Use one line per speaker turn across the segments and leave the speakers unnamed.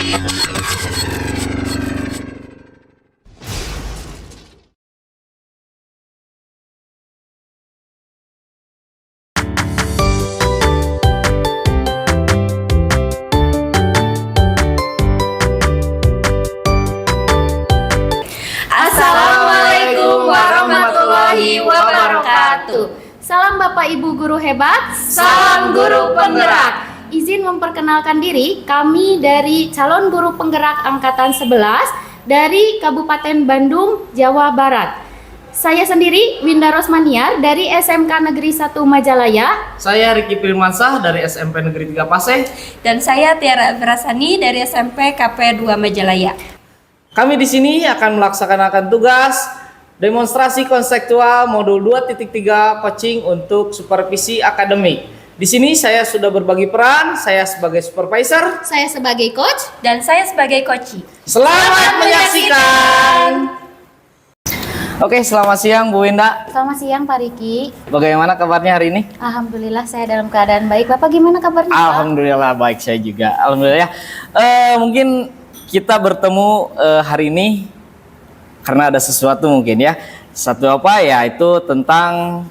Assalamualaikum warahmatullahi wabarakatuh.
Salam Bapak Ibu guru hebat,
Salam guru penggerak.
Izin memperkenalkan diri, kami dari calon guru penggerak angkatan 11 dari Kabupaten Bandung, Jawa Barat. Saya sendiri Winda Rosmaniar dari SMK Negeri 1 Majalaya.
Saya Riki Firmansah dari SMP Negeri 3 Paseh.
Dan saya Tiara Berasani dari SMP KP 2 Majalaya.
Kami di sini akan melaksanakan tugas demonstrasi konseptual modul 2.3 coaching untuk supervisi akademik. Di sini saya sudah berbagi peran, saya sebagai supervisor,
Saya sebagai coach.
Dan saya sebagai coach.
Selamat menyaksikan. Oke, selamat siang Bu Winda.
Selamat siang Pak Riki.
Bagaimana kabarnya hari ini?
Alhamdulillah saya dalam keadaan baik. Bapak gimana kabarnya Pak?
Alhamdulillah baik, saya juga. Alhamdulillah. Mungkin kita bertemu hari ini karena ada sesuatu mungkin ya. Satu apa ya, itu tentang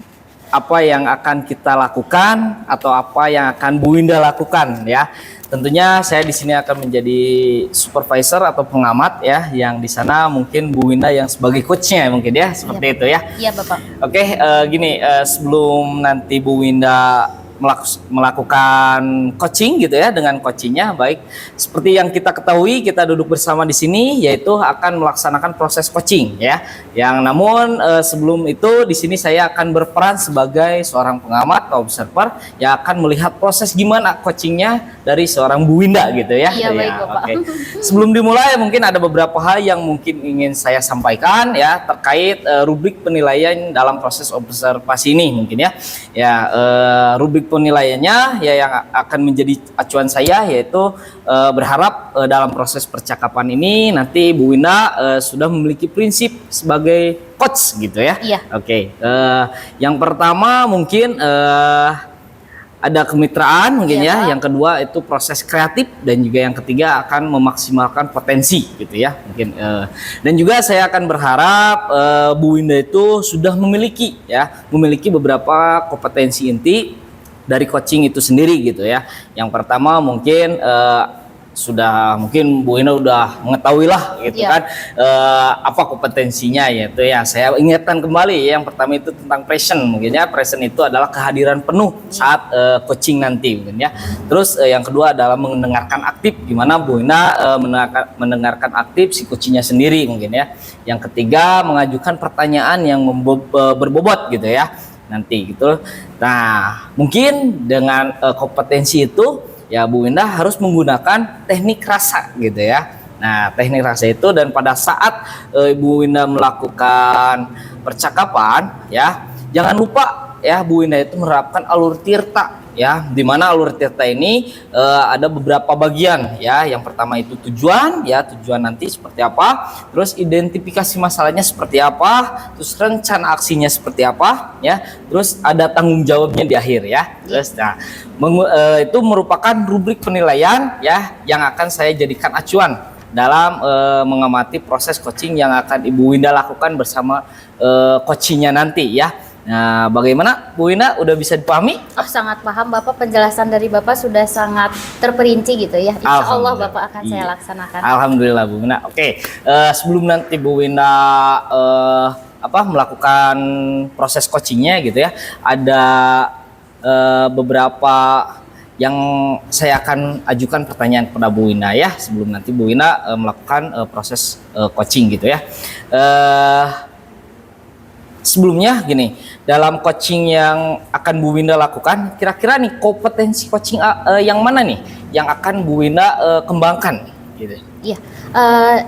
apa yang akan kita lakukan atau apa yang akan Bu Winda lakukan ya. Tentunya saya di sini akan menjadi supervisor atau pengamat ya, yang di sana mungkin Bu Winda yang sebagai coachnya mungkin ya, seperti itu ya.
Iya Bapak.
Oke, gini, sebelum nanti Bu Winda melakukan coaching gitu ya, dengan coachingnya baik seperti yang kita ketahui, kita duduk bersama di sini yaitu akan melaksanakan proses coaching ya. Yang namun sebelum itu di sini saya akan berperan sebagai seorang pengamat atau observer yang akan melihat proses gimana coachingnya dari seorang Bu Winda gitu ya.
Iya baik Bapak.
Oke. Sebelum dimulai mungkin ada beberapa hal yang mungkin ingin saya sampaikan ya terkait rubrik penilaian dalam proses observasi ini mungkin ya. Rubrik penilaiannya ya yang akan menjadi acuan saya yaitu berharap dalam proses percakapan ini nanti Bu Winda sudah memiliki prinsip sebagai coach gitu ya.
Iya.
Oke. Yang pertama mungkin ada kemitraan mungkin
Iya,
ya. Yang kedua itu proses kreatif dan juga yang ketiga akan memaksimalkan potensi gitu ya mungkin. Dan juga saya akan berharap Bu Winda itu sudah memiliki beberapa kompetensi inti dari coaching itu sendiri gitu ya. Yang pertama mungkin sudah mungkin Bu Winda udah mengetahui lah gitu
Iya.
kan apa kompetensinya yaitu ya saya ingatkan kembali ya, yang pertama itu tentang present mungkin ya. Present itu adalah kehadiran penuh saat coaching nanti mungkin ya. Terus yang kedua adalah mendengarkan aktif, gimana Bu Winda mendengarkan aktif si coachingnya sendiri mungkin ya. Yang ketiga mengajukan pertanyaan yang berbobot gitu ya nanti gitu. Nah mungkin dengan kompetensi itu ya Bu Winda harus menggunakan teknik rasa gitu ya. Nah teknik rasa itu, dan pada saat Bu Winda melakukan percakapan ya, jangan lupa ya Bu Winda itu menerapkan alur tirta ya, dimana alur tirta ini ada beberapa bagian ya. Yang pertama itu tujuan ya, tujuan nanti seperti apa, terus identifikasi masalahnya seperti apa, terus rencana aksinya seperti apa ya, terus ada tanggung jawabnya di akhir ya. Terus nah itu merupakan rubrik penilaian ya yang akan saya jadikan acuan dalam mengamati proses coaching yang akan Ibu Winda lakukan bersama coachingnya nanti ya. Nah, bagaimana Bu Winda, udah bisa dipahami?
Oh, sangat paham Bapak, penjelasan dari Bapak sudah sangat terperinci gitu ya. Insya Allah Bapak akan saya laksanakan.
Alhamdulillah Bu Winda. Oke, sebelum nanti Bu Winda melakukan proses coachingnya gitu ya, ada beberapa yang saya akan ajukan pertanyaan kepada Bu Winda ya, sebelum nanti Bu Winda melakukan proses coaching gitu ya. Sebelumnya gini, dalam coaching yang akan Bu Winda lakukan, kira-kira nih kompetensi coaching yang mana nih yang akan Bu Winda kembangkan gitu?
Iya,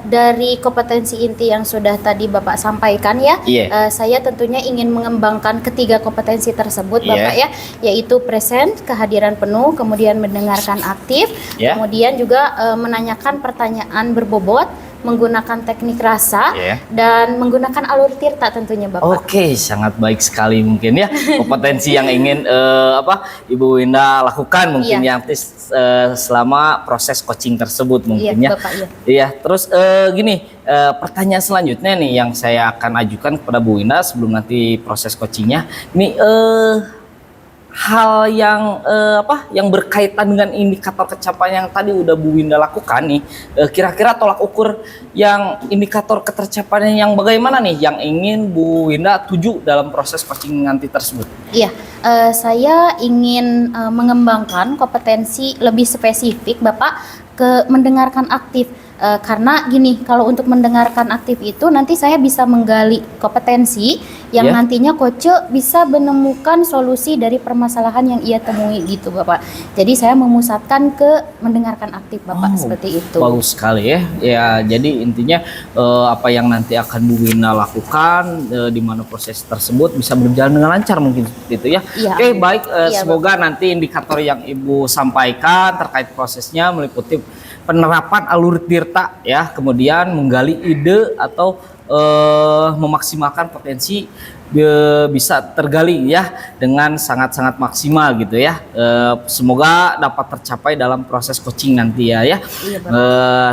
dari kompetensi inti yang sudah tadi Bapak sampaikan ya, saya tentunya ingin mengembangkan ketiga kompetensi tersebut Bapak ya, yaitu present, kehadiran penuh, kemudian mendengarkan aktif, kemudian juga menanyakan pertanyaan berbobot, menggunakan teknik rasa
Iya.
dan menggunakan alur tirta tentunya Bapak.
Oke, sangat baik sekali mungkin ya kompetensi yang ingin Ibu Winda lakukan mungkin
Iya.
selama proses coaching tersebut mungkin
Iya,
ya.
Bapak, iya.
Iya, terus gini, pertanyaan selanjutnya nih yang saya akan ajukan kepada Bu Winda sebelum nanti proses coachingnya. Ini hal yang yang berkaitan dengan indikator kecapean yang tadi udah Bu Winda lakukan nih, kira-kira tolak ukur yang indikator ketercapaiannya yang bagaimana nih yang ingin Bu Winda tuju dalam proses coaching nanti tersebut?
Iya, saya ingin mengembangkan kompetensi lebih spesifik Bapak ke mendengarkan aktif. Karena gini, kalau untuk mendengarkan aktif itu nanti saya bisa menggali kompetensi yang
Yeah.
nantinya coach bisa menemukan solusi dari permasalahan yang ia temui gitu Bapak. Jadi saya memusatkan ke mendengarkan aktif Bapak seperti itu.
Bagus sekali ya. Ya, jadi intinya apa yang nanti akan Bu Winda lakukan di mana proses tersebut bisa berjalan dengan lancar mungkin seperti itu ya.
Iya.
Oke, baik.
Iya,
Semoga nanti indikator yang Ibu sampaikan terkait prosesnya meliputi penerapan alur tirta ya, kemudian menggali ide atau memaksimalkan potensi bisa tergali ya dengan sangat-sangat maksimal gitu ya. Semoga dapat tercapai dalam proses coaching nanti ya.
Iya,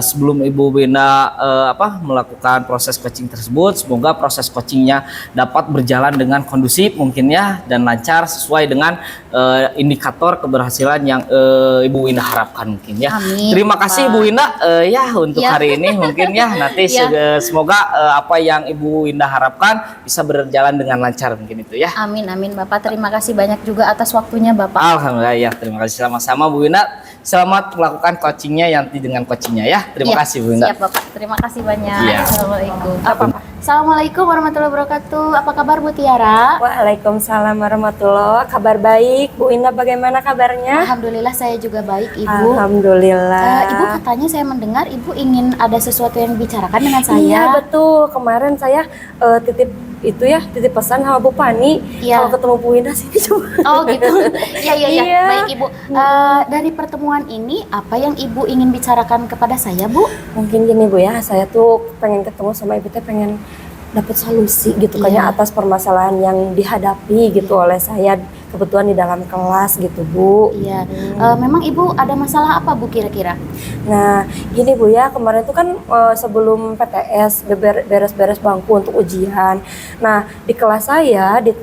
Sebelum Ibu Winda melakukan proses coaching tersebut, semoga proses coachingnya dapat berjalan dengan kondusif mungkin ya dan lancar sesuai dengan indikator keberhasilan yang Ibu Winda harapkan mungkin ya.
Amin,
Terima kasih Ibu Winda ya untuk
Ya.
hari ini mungkin ya nanti semoga apa yang Ibu Winda harapkan bisa berjalan dengan lancar mungkin itu ya.
Amin amin Bapak, terima kasih banyak juga atas waktunya Bapak.
Alhamdulillah ya, terima kasih sama-sama Bu Winda. Selamat melakukan coachingnya nanti dengan coachingnya ya. Terima
Iya,
kasih Bu Winda.
Siap Bapak, terima kasih banyak.
Iya.
Assalamualaikum. Assalamualaikum warahmatullahi wabarakatuh. Apa kabar Bu Tiara?
Waalaikumsalam warahmatullahi. Kabar baik. Bu Indah bagaimana kabarnya?
Alhamdulillah saya juga baik Ibu.
Alhamdulillah.
Ibu katanya saya mendengar Ibu ingin ada sesuatu yang dibicarakan dengan saya.
Iya betul. Kemarin saya titip pesan sama Bu Pani.
Iya.
Kalau ketemu Bu Indah sini coba.
Oh gitu. Iya iya iya.
Iya.
Baik Ibu. Dari pertemuan ini apa yang Ibu ingin bicarakan kepada saya Bu?
Mungkin gini Bu ya, saya tuh pengen ketemu sama Ibu teh pengen dapat solusi gitu
Iya.
kayaknya atas permasalahan yang dihadapi gitu oleh saya kebetulan di dalam kelas gitu Bu.
Iya. Memang Ibu ada masalah apa Bu kira-kira?
Nah, gini Bu ya, kemarin tuh kan sebelum PTS beres-beres bangku untuk ujian. Nah, di kelas saya, di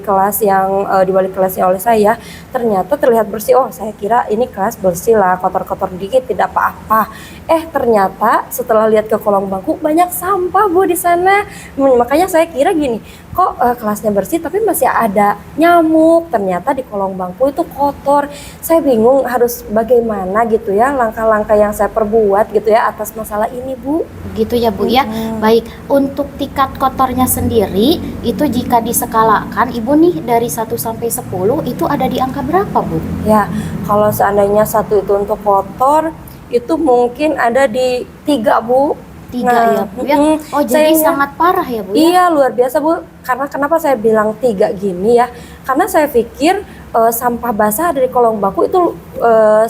kelas yang di balik kelasnya oleh saya, ternyata terlihat bersih. Oh, saya kira ini kelas bersih lah, kotor-kotor dikit tidak apa-apa. Ternyata setelah lihat ke kolong bangku banyak sampah Bu di sana. Makanya saya kira gini, kok kelasnya bersih tapi masih ada nyamuk. Ternyata di kolong bangku itu kotor. Saya bingung harus bagaimana gitu ya langkah-langkah yang saya perbuat gitu ya atas masalah ini Bu.
Gitu ya Bu ya. Baik, untuk tingkat kotornya sendiri itu jika diskalakan Ibu nih dari 1 sampai 10 itu ada di angka berapa Bu?
Ya, kalau seandainya 1 itu untuk kotor itu mungkin ada di 3 Bu.
3
Nah,
ya Bu ya. Oh jadi sangat parah ya Bu ya.
Iya luar biasa Bu. Karena kenapa saya bilang 3 gini ya? Karena saya pikir sampah basah dari kolong bangku itu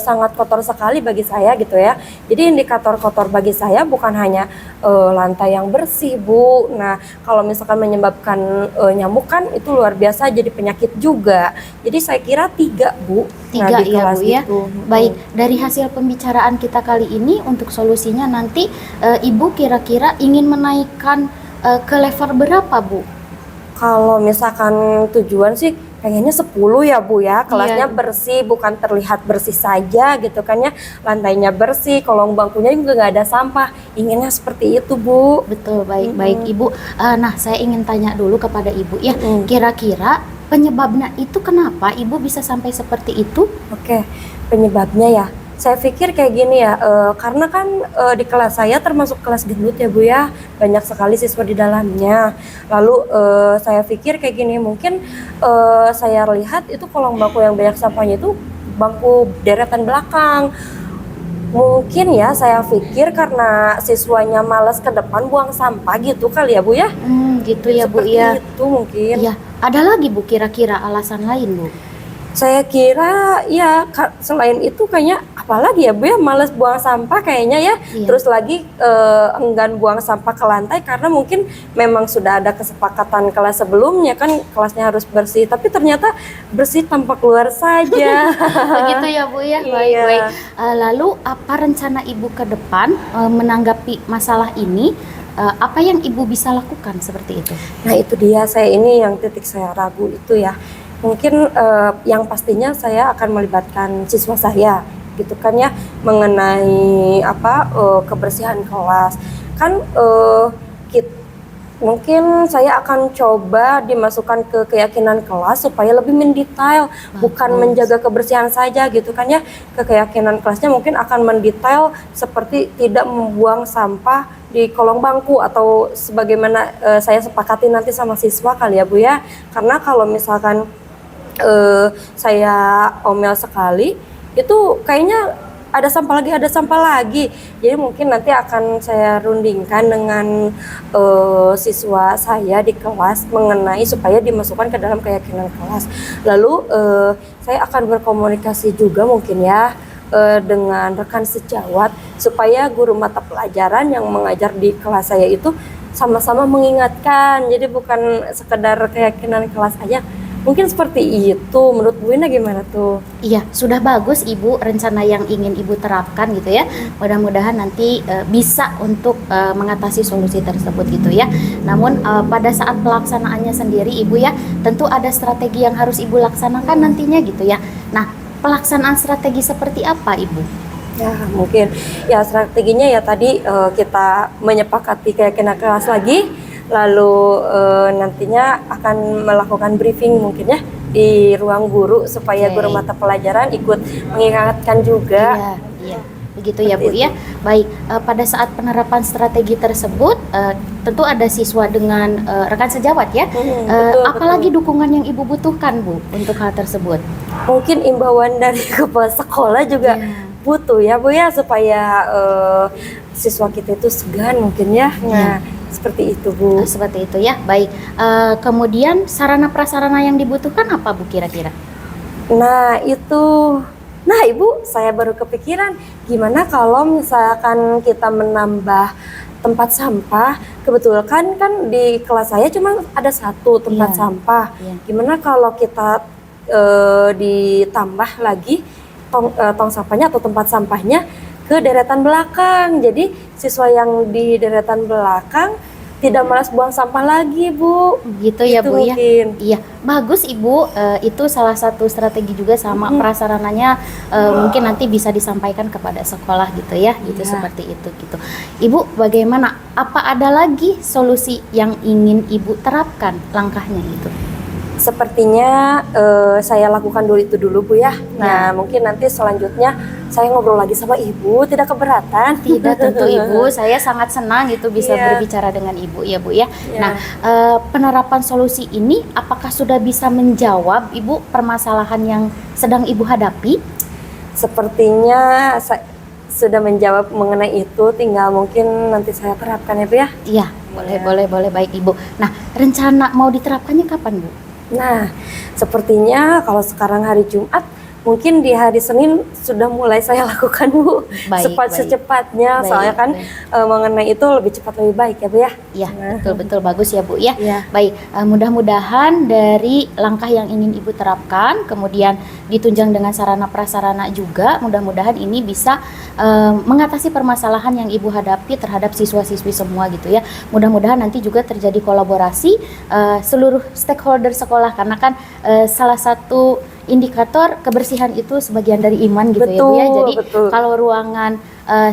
sangat kotor sekali bagi saya gitu ya. Jadi indikator kotor bagi saya bukan hanya lantai yang bersih Bu. Nah kalau misalkan menyebabkan nyamuk kan itu luar biasa jadi penyakit juga. Jadi saya kira 3 Bu.
3
di
ya
kelas
Bu ya.
itu.
Baik, dari hasil pembicaraan kita kali ini untuk solusinya nanti Ibu kira-kira ingin menaikkan ke level berapa Bu?
Kalau misalkan tujuan sih pengennya 10 ya Bu ya, kelasnya
Iya.
bersih, bukan terlihat bersih saja gitu kan ya, lantainya bersih, kolong bangkunya juga nggak ada sampah, inginnya seperti itu Bu.
Betul, baik Ibu. Nah, saya ingin tanya dulu kepada Ibu ya,
Mm-mm.
kira-kira penyebabnya itu kenapa Ibu bisa sampai seperti itu?
Oke, penyebabnya ya, saya pikir kayak gini ya, karena kan di kelas saya termasuk kelas gendut ya Bu ya, banyak sekali siswa di dalamnya. Lalu saya pikir kayak gini, mungkin saya lihat itu kolong bangku yang banyak sampahnya itu bangku deretan belakang. Mungkin ya saya pikir karena siswanya malas ke depan buang sampah gitu kali ya Bu ya.
Gitu ya Bu
Seperti
ya.
itu mungkin.
Iya, ada lagi Bu kira-kira alasan lain Bu?
Saya kira ya selain itu kayaknya apalagi ya Bu ya, males buang sampah kayaknya ya.
Iya.
Terus lagi enggan buang sampah ke lantai karena mungkin memang sudah ada kesepakatan kelas sebelumnya kan kelasnya harus bersih, tapi ternyata bersih tanpa keluar saja.
Begitu ya Bu ya.
Iya.
Baik-baik. Lalu apa rencana Ibu ke depan menanggapi masalah ini? Apa yang Ibu bisa lakukan seperti itu?
Nah itu dia, saya ini yang titik saya ragu itu ya. Mungkin yang pastinya saya akan melibatkan siswa saya gitu kan ya, mengenai kebersihan kelas kan. Mungkin saya akan coba dimasukkan ke keyakinan kelas supaya lebih mendetail, bukan menjaga kebersihan saja gitu kan ya. Ke keyakinan kelasnya mungkin akan mendetail seperti tidak membuang sampah di kolong bangku atau sebagaimana saya sepakati nanti sama siswa kali ya Bu ya. Karena kalau misalkan saya omel sekali itu kayaknya ada sampah lagi. Jadi mungkin nanti akan saya rundingkan dengan siswa saya di kelas mengenai supaya dimasukkan ke dalam keyakinan kelas. Lalu saya akan berkomunikasi juga mungkin ya dengan rekan sejawat supaya guru mata pelajaran yang mengajar di kelas saya itu sama-sama mengingatkan. Jadi bukan sekedar keyakinan kelas aja. Mungkin seperti itu. Menurut Bu Ina gimana tuh?
Iya, sudah bagus Ibu rencana yang ingin Ibu terapkan gitu ya. Mudah-mudahan nanti bisa untuk mengatasi solusi tersebut gitu ya. Namun pada saat pelaksanaannya sendiri Ibu ya, tentu ada strategi yang harus Ibu laksanakan nantinya gitu ya. Nah, pelaksanaan strategi seperti apa Ibu?
Ya mungkin ya strateginya ya tadi kita menyepakati keyakinan kelas lagi. Lalu nantinya akan melakukan briefing mungkin ya di ruang guru supaya guru mata pelajaran ikut mengingatkan juga.
Iya. Begitu ya Bu ya. Baik, pada saat penerapan strategi tersebut tentu ada siswa dengan rekan sejawat ya. Apalagi dukungan yang Ibu butuhkan Bu untuk hal tersebut?
Mungkin imbauan dari kepala sekolah juga butuh ya Bu ya, supaya siswa kita itu segan mungkin ya. Nah, seperti itu Bu.
Seperti itu ya. Baik. Kemudian sarana prasarana yang dibutuhkan apa Bu kira-kira?
Nah itu, Ibu saya baru kepikiran gimana kalau misalkan kita menambah tempat sampah. Kebetulan kan di kelas saya cuma ada satu tempat sampah. Gimana kalau kita ditambah lagi tong sampahnya atau tempat sampahnya ke deretan belakang. Jadi siswa yang di deretan belakang tidak malas buang sampah lagi Bu.
Gitu ya Bu ya.
Mungkin.
Iya, bagus Ibu. Itu salah satu strategi juga sama prasarananya mungkin nanti bisa disampaikan kepada sekolah gitu ya. Gitu seperti itu gitu. Ibu bagaimana? Apa ada lagi solusi yang ingin Ibu terapkan langkahnya gitu?
Sepertinya saya lakukan dulu itu dulu Bu ya. Nah mungkin nanti selanjutnya saya ngobrol lagi sama Ibu, tidak keberatan?
Tidak, tentu Ibu, saya sangat senang itu bisa berbicara dengan Ibu ya Bu ya. Nah, penerapan solusi ini apakah sudah bisa menjawab Ibu permasalahan yang sedang Ibu hadapi?
Sepertinya sudah menjawab mengenai itu, tinggal mungkin nanti saya terapkan ya Bu ya.
Iya, boleh baik Ibu. Nah, rencana mau diterapkannya kapan Bu?
Nah, sepertinya kalau sekarang hari Jumat, mungkin di hari Senin sudah mulai saya lakukan Bu. Secepatnya, soalnya kan mengenai itu lebih cepat lebih baik ya Bu ya.
Iya, betul bagus ya Bu ya. Baik, mudah-mudahan dari langkah yang ingin Ibu terapkan, kemudian ditunjang dengan sarana prasarana juga, mudah-mudahan ini bisa mengatasi permasalahan yang Ibu hadapi terhadap siswa-siswi semua gitu ya. Mudah-mudahan nanti juga terjadi kolaborasi seluruh stakeholder sekolah, karena kan salah satu indikator kebersihan itu sebagian dari iman gitu ya Bu ya. Jadi kalau ruangan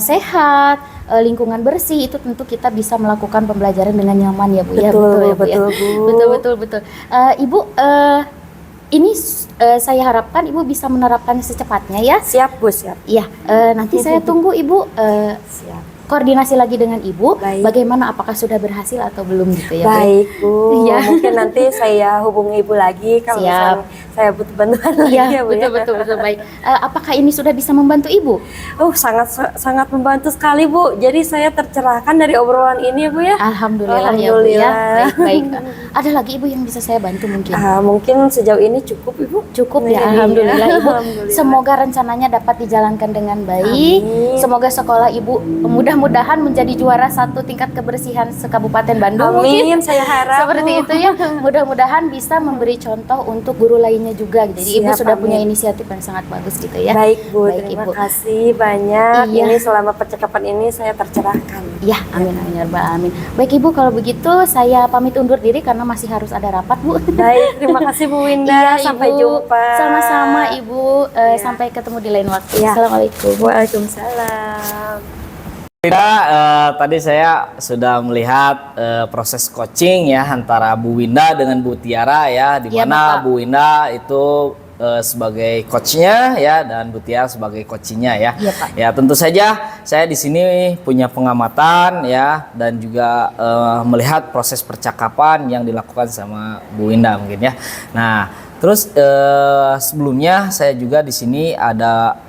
sehat, lingkungan bersih, itu tentu kita bisa melakukan pembelajaran dengan nyaman ya Bu ya. Betul. Ibu, ini saya harapkan Ibu bisa menerapkannya secepatnya ya.
Siap Bu, siap.
Iya, nanti saya tunggu Ibu.
Siap.
koordinasi lagi dengan Ibu.
Baik.
Bagaimana, apakah sudah berhasil atau belum gitu ya Bu?
Baik Bu,
Iya.
mungkin nanti saya hubungi Ibu lagi kalau
Siap.
misalnya saya butuh bantuan lagi
Iya,
ya Bu ya.
betul baik. Apakah ini sudah bisa membantu Ibu?
Sangat membantu sekali Bu. Jadi saya tercerahkan dari obrolan ini ya Bu ya.
Alhamdulillah ya Bu ya. Baik. Ada lagi Ibu yang bisa saya bantu mungkin?
Mungkin sejauh ini cukup Ibu.
Cukup ya,
Iya,
alhamdulillah Ibu.
Alhamdulillah.
Semoga rencananya dapat dijalankan dengan baik.
Amin.
Semoga sekolah Ibu mudah-mudahan menjadi juara 1 tingkat kebersihan se-Kabupaten Bandung.
Amin,
Mungkin
saya harap
seperti
Bu.
itu ya. Mudah-mudahan bisa memberi contoh untuk guru lainnya juga. Jadi Ibu
Siap,
sudah
amin.
punya inisiatif yang sangat bagus gitu ya.
Baik Bu,
Baik,
terima
Ibu.
kasih banyak.
Iya.
Ini selama percakapan ini saya tercerahkan.
Ya, amin amin ya rabbal alamin. Baik Ibu, kalau begitu saya pamit undur diri karena masih harus ada rapat Bu.
Baik, terima kasih Bu Winda.
Iya,
Sampai
Ibu.
jumpa.
Sama-sama Ibu.
Iya.
Sampai ketemu di lain waktu.
Iya.
Assalamualaikum.
Waalaikumsalam.
Tadi saya sudah melihat proses coaching ya antara Bu Winda dengan Bu Tiara ya, di
Iya,
mana
Bapak.
Bu Winda itu sebagai coachnya ya dan Bu Tiara sebagai coachingnya ya.
Iya, Pak.
Ya tentu saja saya di sini punya pengamatan ya dan juga melihat proses percakapan yang dilakukan sama Bu Winda mungkin ya. Nah terus sebelumnya saya juga di sini ada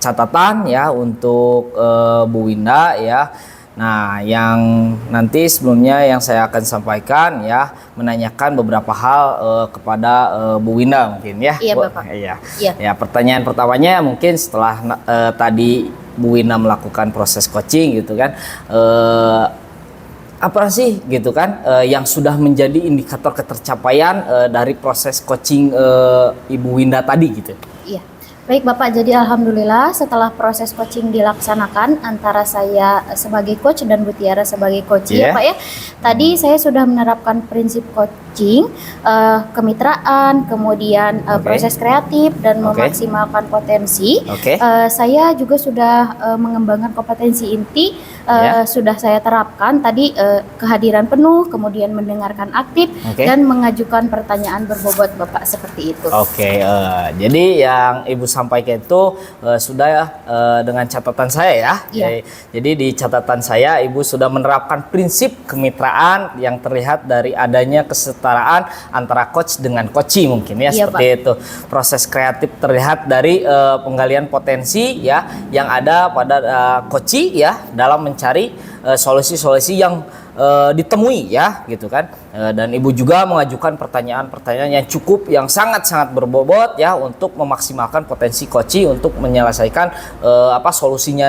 catatan ya untuk Bu Winda ya. Nah, yang nanti sebelumnya yang saya akan sampaikan ya menanyakan beberapa hal kepada Bu Winda mungkin ya.
Iya,
Bu.
Bapak.
Iya.
Iya.
Ya, pertanyaan pertamanya mungkin setelah tadi Bu Winda melakukan proses coaching gitu kan. Apa sih gitu kan yang sudah menjadi indikator ketercapaian dari proses coaching Ibu Winda tadi gitu.
Iya. Baik Bapak, jadi alhamdulillah setelah proses coaching dilaksanakan antara saya sebagai coach dan Bu Tiara sebagai coach
Iya.
ya Pak ya. Tadi saya sudah menerapkan prinsip coaching, kemitraan, kemudian
Oke.
proses kreatif dan
Oke.
memaksimalkan potensi.
Oke.
Saya juga sudah mengembangkan kompetensi inti,
Ya.
sudah saya terapkan tadi, kehadiran penuh, kemudian mendengarkan aktif
Oke.
dan mengajukan pertanyaan berbobot Bapak seperti itu.
Oke, jadi yang Ibu sampaikan itu sudah dengan catatan saya ya.
Iya.
Jadi di catatan saya Ibu sudah menerapkan prinsip kemitraan yang terlihat dari adanya kesetaraan antara coach dengan coachee mungkin ya,
Iya,
seperti itu. Proses kreatif terlihat dari penggalian potensi ya yang ada pada coachee ya dalam mencari solusi-solusi yang ditemui ya gitu kan. Dan Ibu juga mengajukan pertanyaan-pertanyaan yang cukup yang sangat-sangat berbobot ya untuk memaksimalkan potensi coachee untuk menyelesaikan solusinya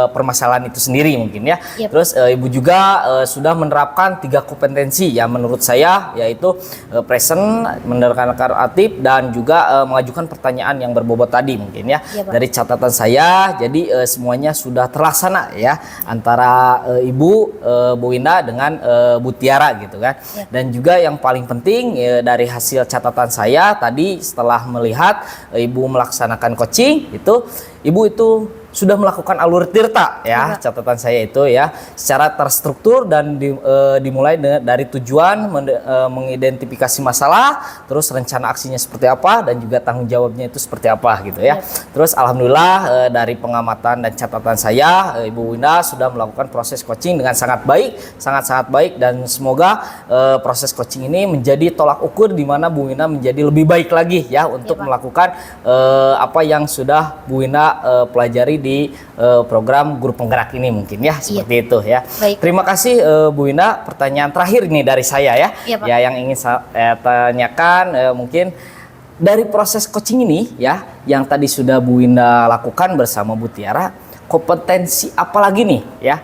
permasalahan itu sendiri mungkin ya.
Yep.
Terus Ibu juga sudah menerapkan 3 kompetensi yang menurut saya yaitu present, mendengarkan aktif dan juga mengajukan pertanyaan yang berbobot tadi mungkin ya.
Iya, Pak.
Dari catatan saya jadi semuanya sudah terlaksana ya antara Ibu Bu Winda dengan Bu Tiara gitu kan.
Ya.
Dan juga yang paling penting dari hasil catatan saya tadi setelah melihat Ibu melaksanakan coaching itu Ibu itu sudah melakukan alur tirta ya, catatan saya itu ya secara terstruktur dan dimulai dari tujuan mengidentifikasi masalah, terus rencana aksinya seperti apa dan juga tanggung jawabnya itu seperti apa gitu ya. Terus alhamdulillah dari pengamatan dan catatan saya Ibu Winda sudah melakukan proses coaching dengan sangat baik dan semoga proses coaching ini menjadi tolak ukur di mana Bu Winda menjadi lebih baik lagi ya untuk
Pak.
melakukan apa yang sudah Bu Winda pelajari di program guru penggerak ini mungkin ya seperti itu ya.
Baik.
Terima kasih Bu Winda. Pertanyaan terakhir ini dari saya ya.
Iya, Pak.
Ya yang ingin saya tanyakan mungkin dari proses coaching ini ya yang tadi sudah Bu Winda lakukan bersama Bu Tiara, kompetensi apa lagi nih ya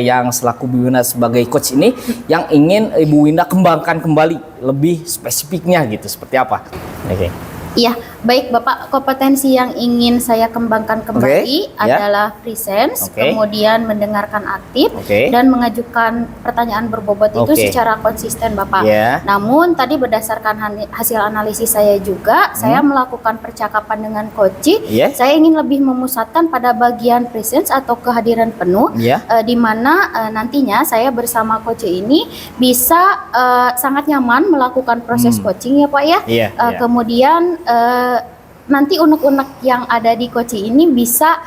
yang selaku Bu Winda sebagai coach ini yang ingin Ibu Winda kembangkan kembali lebih spesifiknya gitu seperti apa? Oke.
Iya, baik Bapak, kompetensi yang ingin saya kembangkan kembali
Oke, ya.
adalah presence,
Oke.
kemudian mendengarkan aktif
Oke.
dan mengajukan pertanyaan berbobot itu
Oke.
secara konsisten Bapak.
Ya.
Namun tadi berdasarkan hasil analisis saya juga, saya melakukan percakapan dengan coach.
Ya.
Saya ingin lebih memusatkan pada bagian presence atau kehadiran penuh,
Ya.
di mana nantinya saya bersama coach ini bisa sangat nyaman melakukan proses coaching ya Pak ya.
Iya, iya.
Kemudian nanti unek-unek yang ada di coaching ini bisa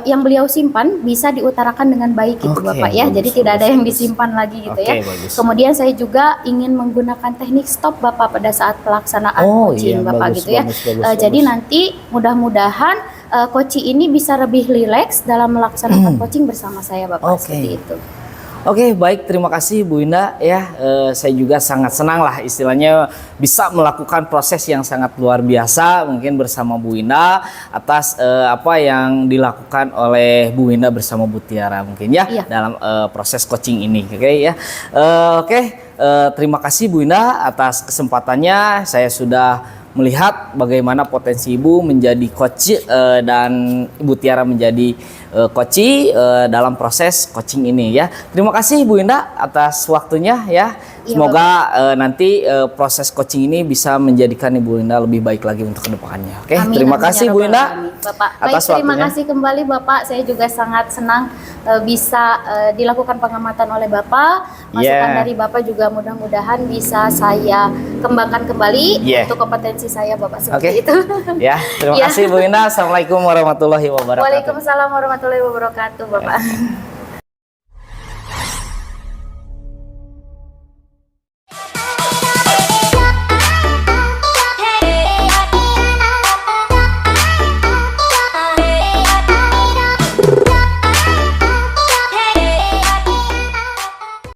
yang beliau simpan bisa diutarakan dengan baik gitu
Oke,
Bapak ya.
bagus,
Jadi tidak ada
bagus,
yang
bagus.
disimpan lagi gitu
Oke,
ya.
bagus.
Kemudian saya juga ingin menggunakan teknik stop Bapak pada saat pelaksanaan
Oh,
coaching
iya,
Bapak
bagus,
gitu ya.
bagus, bagus,
Jadi
bagus.
nanti mudah-mudahan coaching ini bisa lebih rileks dalam melaksanakan coaching bersama saya Bapak,
Oke.
seperti itu.
Oke, baik, terima kasih Bu Indah ya. Saya juga sangat senang lah istilahnya bisa melakukan proses yang sangat luar biasa mungkin bersama Bu Indah atas apa yang dilakukan oleh Bu Indah bersama Bu Tiara mungkin ya
Iya.
dalam proses coaching ini. Oke ya. Terima kasih Bu Indah atas kesempatannya. Saya sudah melihat bagaimana potensi Ibu menjadi coach dan Ibu Tiara menjadi coach dalam proses coaching ini ya. Terima kasih Bu Indah atas waktunya ya.
Iya,
Semoga nanti proses coaching ini bisa menjadikan Ibu Indah lebih baik lagi untuk kedepannya. Oke,
Amin,
terima
amin,
kasih
ya
Bu
Rabbal
Indah
Alamin. Bapak, baik,
atas
terima
waktunya.
kasih kembali Bapak. Saya juga sangat senang bisa dilakukan pengamatan oleh Bapak. Masukan
Yeah.
dari Bapak juga mudah-mudahan bisa saya kembangkan kembali
Yeah.
untuk kompetensi saya Bapak,
Oke.
seperti itu.
Ya, terima
Ya.
kasih Bu Indah. Assalamualaikum warahmatullahi wabarakatuh.
Waalaikumsalam warahmatullahi wabarakatuh Bapak.